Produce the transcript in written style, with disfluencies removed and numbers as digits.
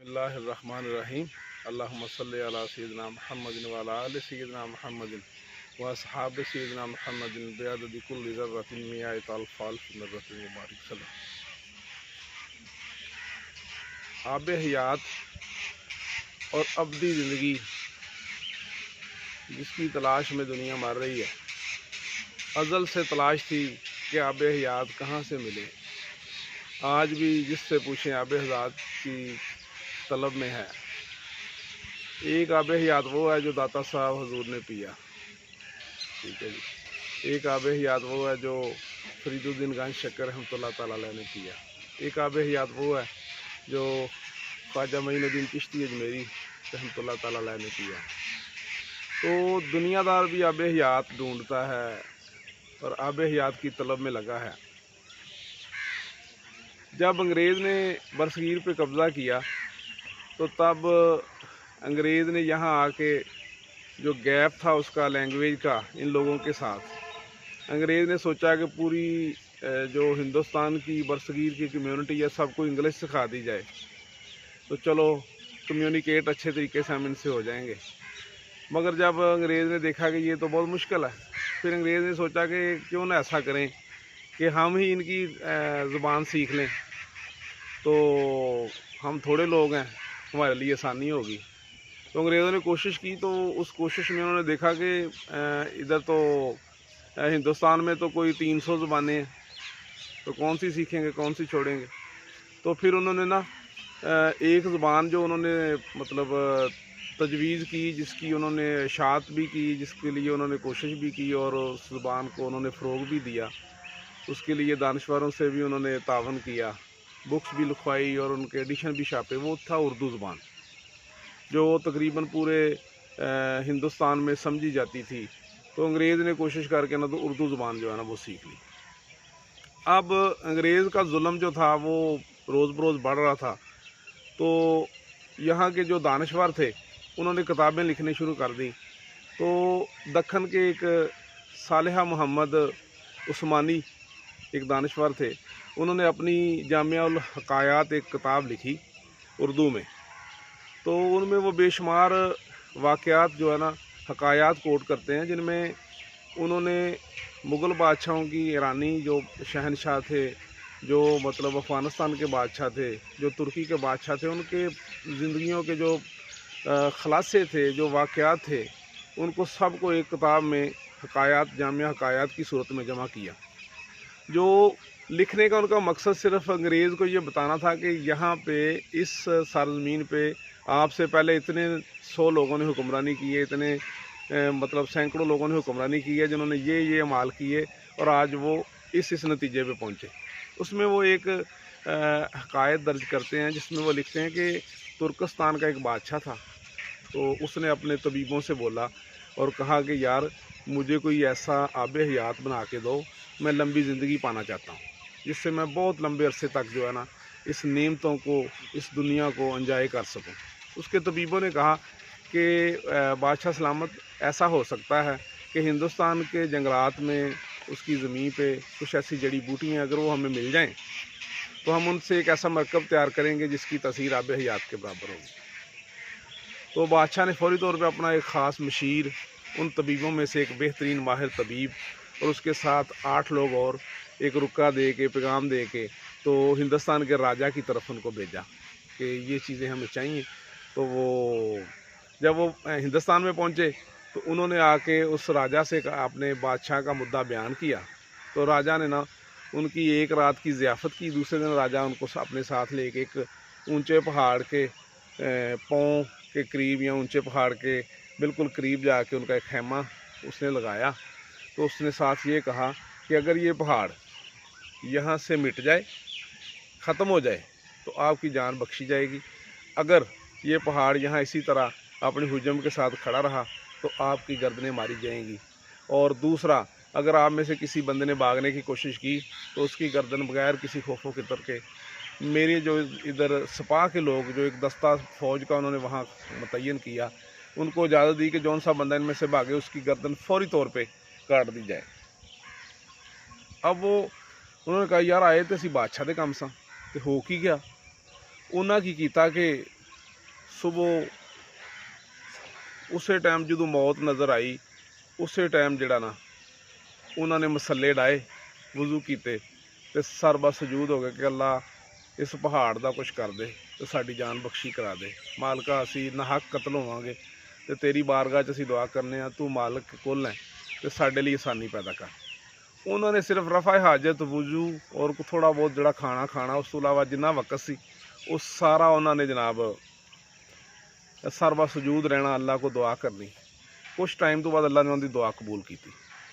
اللہ الرحمن الرحیم اللہم صلی علی سیدنا محمد وعلی آل سیدنا محمد واصحاب سیدنا محمد بعدد کل ذرۃ مئات الف الف ذرۃ مبارک صلی آب حیات اور ابدی زندگی جس کی تلاش میں دنیا مر رہی ہے، ازل سے تلاش تھی کہ آب حیات کہاں سے ملے۔ آج بھی جس سے پوچھیں آب حیات کی طلب میں ہے۔ ایک آب حیات وہ ہے جو داتا صاحب حضور نے پیا، ٹھیک ہے جی۔ ایک آب حیات وہ ہے جو فرید الدین گنج شکر رحمۃ اللہ تعالیٰ علیہ نے پیا۔ ایک آب حیات وہ ہے جو خواجہ معین الدین چشتی اجمیری رحمۃ اللہ تعالیٰ علیہ نے پیا۔ تو دنیا دار بھی آب حیات ڈھونڈتا ہے اور آب حیات کی طلب میں لگا ہے۔ جب انگریز نے برصغیر پہ قبضہ کیا تو تب انگریز نے یہاں آ کے جو گیپ تھا اس کا لینگویج کا ان لوگوں کے ساتھ، انگریز نے سوچا کہ پوری جو ہندوستان کی برصغیر کی کمیونٹی ہے سب کو انگلش سکھا دی جائے، تو چلو کمیونیکیٹ اچھے طریقے سے ہم ان سے ہو جائیں گے۔ مگر جب انگریز نے دیکھا کہ یہ تو بہت مشکل ہے، پھر انگریز نے سوچا کہ کیوں نہ ایسا کریں کہ ہم ہی ان کی زبان سیکھ لیں، تو ہم تھوڑے لوگ ہیں، ہمارے لیے آسانی ہوگی۔ تو انگریزوں نے کوشش کی، تو اس کوشش میں انہوں نے دیکھا کہ ادھر تو ہندوستان میں تو کوئی 300 زبانیں ہیں، تو کون سی سیکھیں گے، کون سی چھوڑیں گے۔ تو پھر انہوں نے نا ایک زبان جو انہوں نے مطلب تجویز کی، جس کی انہوں نے اشاعت بھی کی، جس کے لیے انہوں نے کوشش بھی کی اور اس زبان کو انہوں نے فروغ بھی دیا، اس کے لیے دانشوروں سے بھی انہوں نے تعاون کیا، بکس بھی لکھوائی اور ان کے ایڈیشن بھی چھاپے، وہ تھا اردو زبان، جو تقریباً پورے ہندوستان میں سمجھی جاتی تھی۔ تو انگریز نے کوشش کر کے نا تو اردو زبان جو ہے نا وہ سیکھ لی۔ اب انگریز کا ظلم جو تھا وہ روز بروز بڑھ رہا تھا، تو یہاں کے جو دانشور تھے انہوں نے کتابیں لکھنے شروع کر دی۔ تو دکن کے ایک صالحہ محمد عثمانی ایک دانشور تھے، انہوں نے اپنی جامع الحکایات ایک کتاب لکھی اردو میں۔ تو ان میں وہ بے شمار واقعات جو ہے نا حکایات کوٹ کرتے ہیں، جن میں انہوں نے مغل بادشاہوں کی، ایرانی جو شہنشاہ تھے، جو مطلب افغانستان کے بادشاہ تھے، جو ترکی کے بادشاہ تھے، ان کے زندگیوں کے جو خلاصے تھے، جو واقعات تھے، ان کو سب کو ایک کتاب میں حکایات، جامع حکایات کی صورت میں جمع کیا۔ جو لکھنے کا ان کا مقصد صرف انگریز کو یہ بتانا تھا کہ یہاں پہ اس سرزمین پہ آپ سے پہلے اتنے 100 لوگوں نے حکمرانی کی ہے، اتنے مطلب سینکڑوں لوگوں نے حکمرانی کی ہے، جنہوں نے یہ اعمال کیے اور آج وہ اس نتیجے پہ پہنچے۔ اس میں وہ ایک حکایت درج کرتے ہیں جس میں وہ لکھتے ہیں کہ ترکستان کا ایک بادشاہ تھا، تو اس نے اپنے طبیبوں سے بولا اور کہا کہ یار مجھے کوئی ایسا آب حیات بنا کے دو، میں لمبی زندگی پانا چاہتا ہوں، جس سے میں بہت لمبے عرصے تک جو ہے نا اس نعمتوں کو، اس دنیا کو انجوائے کر سکوں۔ اس کے طبیبوں نے کہا کہ بادشاہ سلامت، ایسا ہو سکتا ہے کہ ہندوستان کے جنگلات میں، اس کی زمین پہ کچھ ایسی جڑی بوٹیاں اگر وہ ہمیں مل جائیں تو ہم ان سے ایک ایسا مرکب تیار کریں گے جس کی تاثیر آب حیات کے برابر ہوگی۔ تو بادشاہ نے فوری طور پہ اپنا ایک خاص مشیر، ان طبیبوں میں سے ایک بہترین ماہر طبیب اور اس کے ساتھ 8 لوگ اور ایک رکا دے کے، پیغام دے کے، تو ہندوستان کے راجہ کی طرف ان کو بھیجا کہ یہ چیزیں ہمیں چاہیے۔ تو وہ جب وہ ہندوستان میں پہنچے تو انہوں نے آ کے اس راجہ سے اپنے بادشاہ کا مدعا بیان کیا، تو راجہ نے نا ان کی ایک رات کی ضیافت کی۔ دوسرے دن راجہ ان کو اپنے ساتھ لے کے ایک اونچے پہاڑ کے پاؤں کے قریب یا اونچے پہاڑ کے بالکل قریب جا کے ان کا ایک خیمہ اس نے لگایا۔ تو اس نے ساتھ یہ کہا کہ اگر یہ پہاڑ یہاں سے مٹ جائے، ختم ہو جائے، تو آپ کی جان بخشی جائے گی، اگر یہ پہاڑ یہاں اسی طرح اپنی حجم کے ساتھ کھڑا رہا تو آپ کی گردنیں ماری جائیں گی، اور دوسرا اگر آپ میں سے کسی بندے نے بھاگنے کی کوشش کی تو اس کی گردن بغیر کسی خوف و خطر کے، میرے جو ادھر سپاہ کے لوگ، جو ایک دستہ فوج کا انہوں نے وہاں متعین کیا، ان کو اجازت دی کہ جون سا بندہ ان میں سے بھاگے اس کی گردن فوری طور پہ کاٹ دی جائے۔ اب وہ انہوں نے کہا یار آئے تو اسی بادشاہ دے کام سا تے ہو کی گیا؟ انہاں کی کیتا کہ صبح ਉਸੇ ਟਾਈਮ ਜਦੋਂ ਮੌਤ ਨਜ਼ਰ ਆਈ, ਉਸੇ ਟਾਈਮ ਜਿਹੜਾ ਨਾ ਉਹਨਾਂ ਨੇ ਮਸੱਲੇ ਡਾਏ, ਵਜ਼ੂ ਕੀਤੇ ਤੇ ਸਰਬਾ ਸਜੂਦ ਹੋ ਗਏ ਕਿ ਅੱਲਾ ਇਸ ਪਹਾੜ ਦਾ ਕੁਛ ਕਰ ਦੇ ਤੇ ਸਾਡੀ ਜਾਨ ਬਖਸ਼ੀ ਕਰਾ ਦੇ। ਮਾਲਕਾ ਅਸੀਂ ਨਾਹਕ ਕਤਲ ਹੋਵਾਂਗੇ ਤੇ ਤੇਰੀ ਬਾਰਗਾਹ 'ਚ ਅਸੀਂ ਦੁਆ ਕਰਨੇ ਆ, ਤੂੰ ਮਾਲਕ ਕੁੱਲ ਹੈ ਤੇ ਸਾਡੇ ਲਈ ਆਸਾਨੀ ਪੈਦਾ ਕਰ। ਉਹਨਾਂ ਨੇ ਸਿਰਫ ਰਫਾ ਹਾਜਤ, ਵਜ਼ੂ ਔਰ ਥੋੜ੍ਹਾ ਬਹੁਤ ਜਿਹੜਾ ਖਾਣਾ, ਉਸ ਤੋਂ ਇਲਾਵਾ ਜਿੰਨਾ ਵਕਤ ਸੀ ਉਹ ਸਾਰਾ ਉਹਨਾਂ ਨੇ ਜਨਾਬ ਸਰਬਾ ਸਜੂਦ ਰਹਿਣਾ, ਅੱਲਾ ਕੋ ਦੁਆ ਕਰਨੀ। ਕੁਛ ਟਾਈਮ ਤੋਂ ਬਾਅਦ ਅੱਲਾ ਨੇ ਉਹਨਾਂ ਦੀ ਦੁਆ ਕਬੂਲ ਕੀਤੀ।